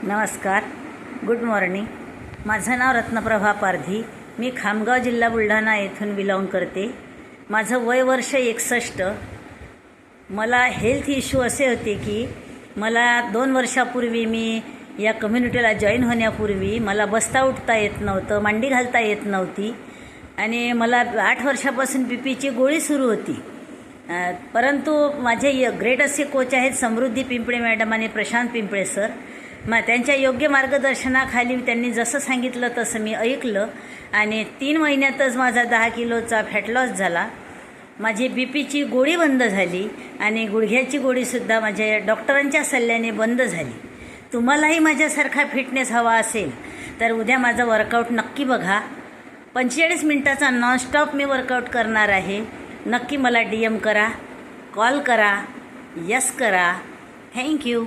नमस्कार. Good morning. माझं नाव रत्नप्रभा पारधी. मी खामगाव जिल्हा बुलढाणा येथून बिलॉंग करते. माझं वय वर्ष 61. मला हेल्थ इश्यू असे होते की मला 2 वर्षापूर्वी मी या कम्युनिटीला जॉईन होण्यापूर्वी मला बसता उठता येत नव्हतं, मांडी घालता येत नव्हती आणि मला 8 वर्षापासून बीपीची गोळी सुरू होती. परंतु माझे ग्रेट असे कोच आहेत समृद्धी पिंपळे मॅडम आणि प्रशांत पिंपळे सर. त्यांच्या योग्य मार्गदर्शनाखाली त्यांनी जसं सांगितलं तसं मी ऐकलं आणि 3 महिन्यातच माझा 10 किलोचा फॅट लॉस झाला. माझी बीपीची गोळी बंद झाली आणि गुडघ्याची गोळीसुद्धा माझ्या डॉक्टरांच्या सल्ल्याने बंद झाली. तुम्हालाही माझ्यासारखा फिटनेस हवा असेल तर उद्या माझं वर्कआउट नक्की बघा. 45 मिनिटाचा नॉनस्टॉप मी वर्कआउट करणार आहे. नक्की मला DM करा, कॉल करा, यस करा. थँक्यू.